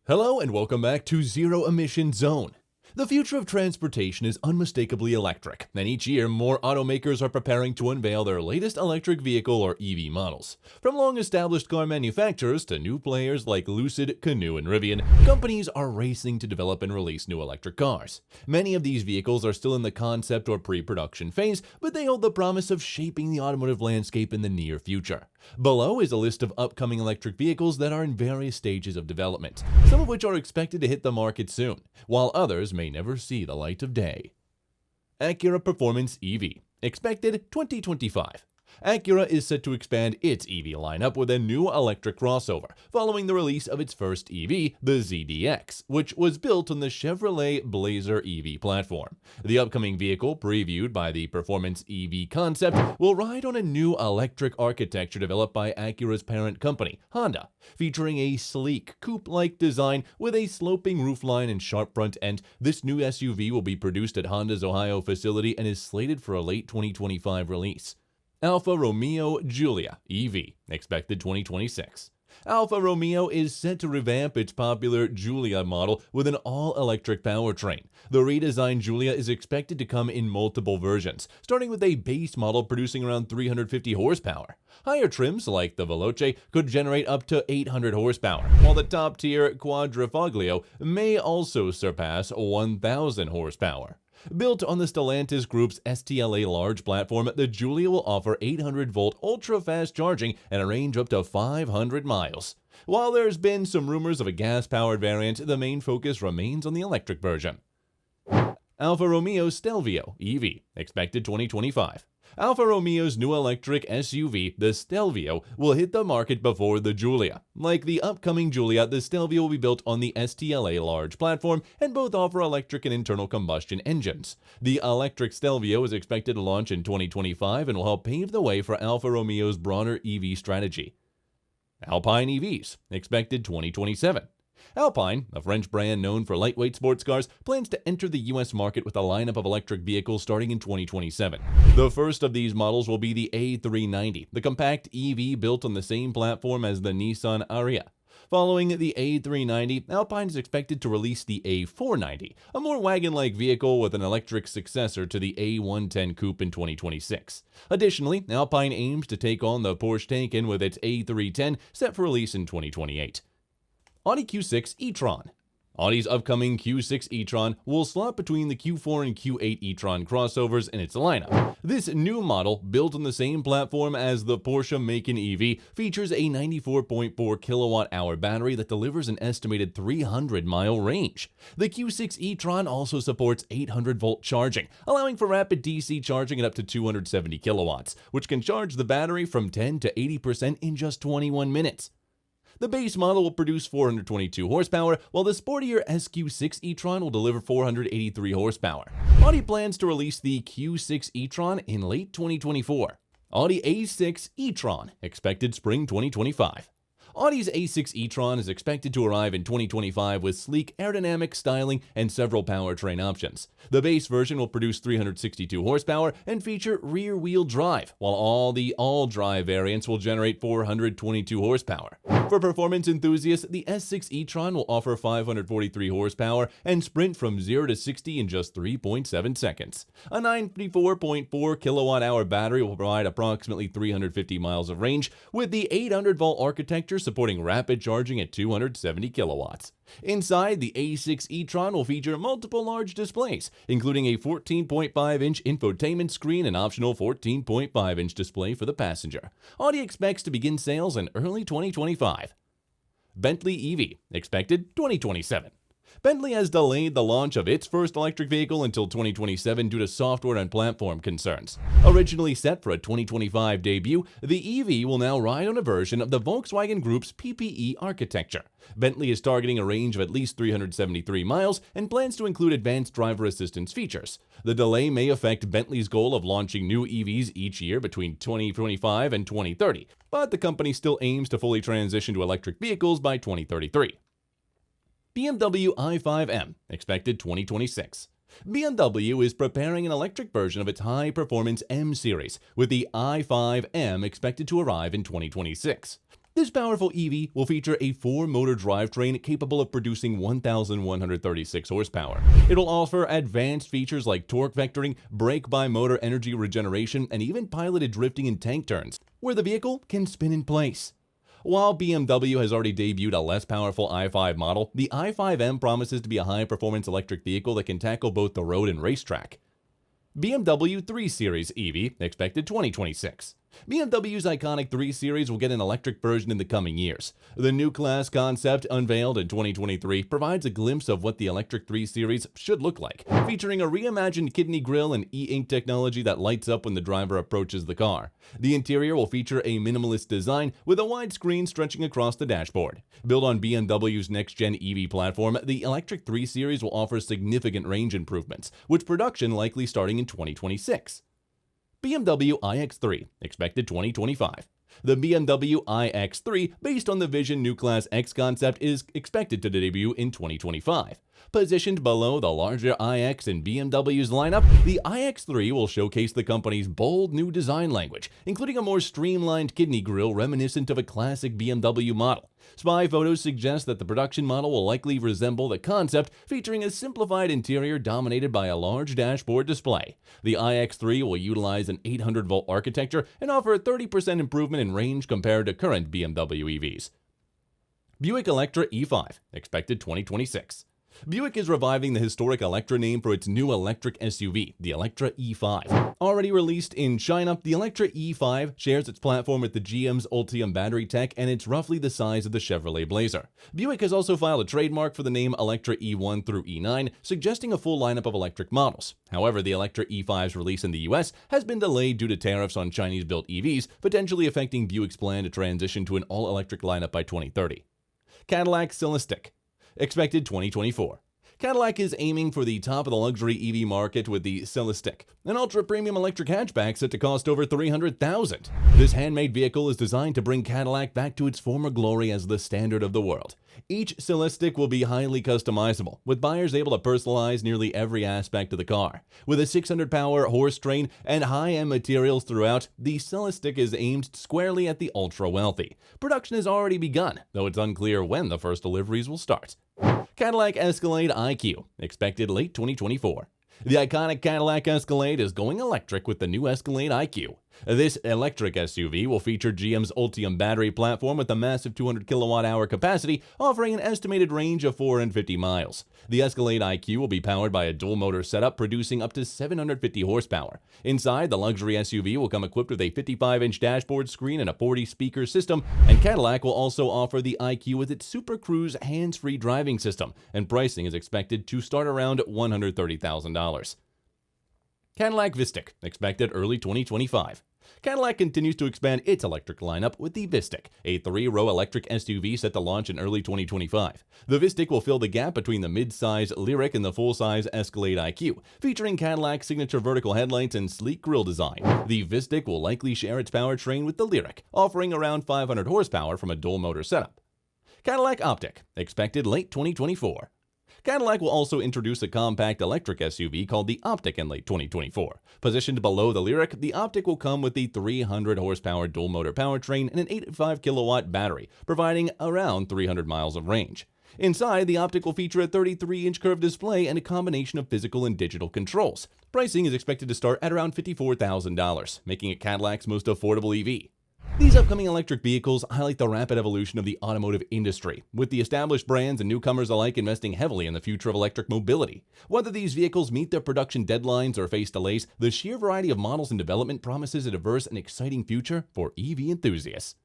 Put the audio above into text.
Hello and welcome back to Zero Emission Zone. The future of transportation is unmistakably electric, and each year more automakers are preparing to unveil their latest electric vehicle or EV models. From long-established car manufacturers to new players like Lucid, Canoo, and Rivian, companies are racing to develop and release new electric cars. Many of these vehicles are still in the concept or pre-production phase, but they hold the promise of shaping the automotive landscape in the near future. Below is a list of upcoming electric vehicles that are in various stages of development, some of which are expected to hit the market soon, while others may never see the light of day. Acura Performance EV, expected 2025. Acura is set to expand its EV lineup with a new electric crossover, following the release of its first EV, the ZDX, which was built on the Chevrolet Blazer EV platform. The upcoming vehicle, previewed by the Performance EV concept, will ride on a new electric architecture developed by Acura's parent company, Honda, featuring a sleek, coupe-like design with a sloping roofline and sharp front end. This new SUV will be produced at Honda's Ohio facility and is slated for a late 2025 release. Alfa Romeo Giulia EV, expected 2026. Alfa Romeo is set to revamp its popular Giulia model with an all-electric powertrain. The redesigned Giulia is expected to come in multiple versions, starting with a base model producing around 350 horsepower. Higher trims, like the Veloce, could generate up to 800 horsepower, while the top-tier Quadrifoglio may also surpass 1,000 horsepower. Built on the Stellantis Group's STLA large platform, the Giulia will offer 800-volt ultra-fast charging and a range up to 500 miles. While there's been some rumors of a gas-powered variant, the main focus remains on the electric version. Alfa Romeo Stelvio EV, expected 2025. Alfa Romeo's new electric SUV, the Stelvio, will hit the market before the Giulia. Like the upcoming Giulia, the Stelvio will be built on the STLA large platform and both offer electric and internal combustion engines. The electric Stelvio is expected to launch in 2025 and will help pave the way for Alfa Romeo's broader EV strategy. Alpine EVs, expected 2027. Alpine, a French brand known for lightweight sports cars, plans to enter the U.S. market with a lineup of electric vehicles starting in 2027. The first of these models will be the A390, the compact EV built on the same platform as the Nissan Ariya. Following the A390, Alpine is expected to release the A490, a more wagon-like vehicle with an electric successor to the A110 Coupe in 2026. Additionally, Alpine aims to take on the Porsche Taycan with its A310, set for release in 2028. Audi Q6 e-tron. Audi's upcoming Q6 e-tron will slot between the Q4 and Q8 e-tron crossovers in its lineup. This new model, built on the same platform as the Porsche Macan EV, features a 94.4 kilowatt-hour battery that delivers an estimated 300-mile range. The Q6 e-tron also supports 800-volt charging, allowing for rapid DC charging at up to 270 kilowatts, which can charge the battery from 10 to 80% in just 21 minutes. The base model will produce 422 horsepower, while the sportier SQ6 e-tron will deliver 483 horsepower. Audi plans to release the Q6 e-tron in late 2024. Audi A6 e-tron, expected spring 2025. Audi's A6 e-tron is expected to arrive in 2025 with sleek aerodynamic styling and several powertrain options. The base version will produce 362 horsepower and feature rear-wheel drive, while all the all-drive variants will generate 422 horsepower. For performance enthusiasts, the S6 e-tron will offer 543 horsepower and sprint from 0 to 60 in just 3.7 seconds. A 94.4 kilowatt-hour battery will provide approximately 350 miles of range, with the 800-volt architecture supporting rapid charging at 270 kilowatts. Inside, the A6 e-tron will feature multiple large displays, including a 14.5-inch infotainment screen and optional 14.5-inch display for the passenger. Audi expects to begin sales in early 2025. Bentley EV, expected 2027. Bentley has delayed the launch of its first electric vehicle until 2027 due to software and platform concerns. Originally set for a 2025 debut, the EV will now ride on a version of the Volkswagen Group's PPE architecture. Bentley is targeting a range of at least 373 miles and plans to include advanced driver assistance features. The delay may affect Bentley's goal of launching new EVs each year between 2025 and 2030, but the company still aims to fully transition to electric vehicles by 2033. BMW i5M, expected 2026. BMW is preparing an electric version of its high-performance M series, with the i5M expected to arrive in 2026. This powerful EV will feature a 4-motor drivetrain capable of producing 1,136 horsepower. It will offer advanced features like torque vectoring, brake-by-motor energy regeneration, and even piloted drifting and tank turns, where the vehicle can spin in place. While BMW has already debuted a less powerful i5 model, the i5M promises to be a high-performance electric vehicle that can tackle both the road and racetrack. BMW 3 Series EV, expected 2026. BMW's iconic 3 Series will get an electric version in the coming years. The new class concept, unveiled in 2023, provides a glimpse of what the electric 3 Series should look like, featuring a reimagined kidney grille and e-ink technology that lights up when the driver approaches the car. The interior will feature a minimalist design with a wide screen stretching across the dashboard. Built on BMW's next-gen EV platform, the electric 3 Series will offer significant range improvements, with production likely starting in 2026. BMW iX3, expected 2025. The BMW iX3, based on the Vision New Class X concept, is expected to debut in 2025. Positioned below the larger iX in BMW's lineup, the iX3 will showcase the company's bold new design language, including a more streamlined kidney grille reminiscent of a classic BMW model. Spy photos suggest that the production model will likely resemble the concept, featuring a simplified interior dominated by a large dashboard display. The iX3 will utilize an 800-volt architecture and offer a 30% improvement in range compared to current BMW EVs. Buick Electra E5, expected 2026. Buick is reviving the historic Electra name for its new electric SUV, the Electra E5. Already released in China, the Electra E5 shares its platform with the GM's Ultium battery tech, and it's roughly the size of the Chevrolet Blazer. Buick has also filed a trademark for the name Electra E1 through E9, suggesting a full lineup of electric models. However, the Electra E5's release in the US has been delayed due to tariffs on Chinese-built EVs, potentially affecting Buick's plan to transition to an all-electric lineup by 2030. Cadillac Celestiq, expected 2024. Cadillac is aiming for the top of the luxury EV market with the Celestiq, an ultra-premium electric hatchback set to cost over $300,000. This handmade vehicle is designed to bring Cadillac back to its former glory as the standard of the world. Each Celestiq will be highly customizable, with buyers able to personalize nearly every aspect of the car. With a 600-power horse train and high-end materials throughout, the Celestiq is aimed squarely at the ultra-wealthy. Production has already begun, though it's unclear when the first deliveries will start. Cadillac Escalade IQ, expected late 2024. The iconic Cadillac Escalade is going electric with the new Escalade IQ. This electric SUV will feature GM's Ultium battery platform with a massive 200 kilowatt-hour capacity, offering an estimated range of 450 miles. The Escalade IQ will be powered by a dual-motor setup producing up to 750 horsepower. Inside, the luxury SUV will come equipped with a 55-inch dashboard screen and a 40-speaker system, and Cadillac will also offer the IQ with its Super Cruise hands-free driving system, and pricing is expected to start around $130,000. Cadillac Vistiq, expected early 2025. Cadillac continues to expand its electric lineup with the Vistiq, a 3-row electric SUV set to launch in early 2025. The Vistiq will fill the gap between the mid-size Lyriq and the full-size Escalade IQ, featuring Cadillac's signature vertical headlights and sleek grille design. The Vistiq will likely share its powertrain with the Lyriq, offering around 500 horsepower from a dual-motor setup. Cadillac Optiq, expected late 2024. Cadillac will also introduce a compact electric SUV called the Optiq in late 2024. Positioned below the Lyriq, the Optiq will come with the 300 horsepower dual-motor powertrain and an 85 kilowatt battery, providing around 300 miles of range. Inside, the Optiq will feature a 33-inch curved display and a combination of physical and digital controls. Pricing is expected to start at around $54,000, making it Cadillac's most affordable EV. These upcoming electric vehicles highlight the rapid evolution of the automotive industry, with the established brands and newcomers alike investing heavily in the future of electric mobility. Whether these vehicles meet their production deadlines or face delays, the sheer variety of models in development promises a diverse and exciting future for EV enthusiasts.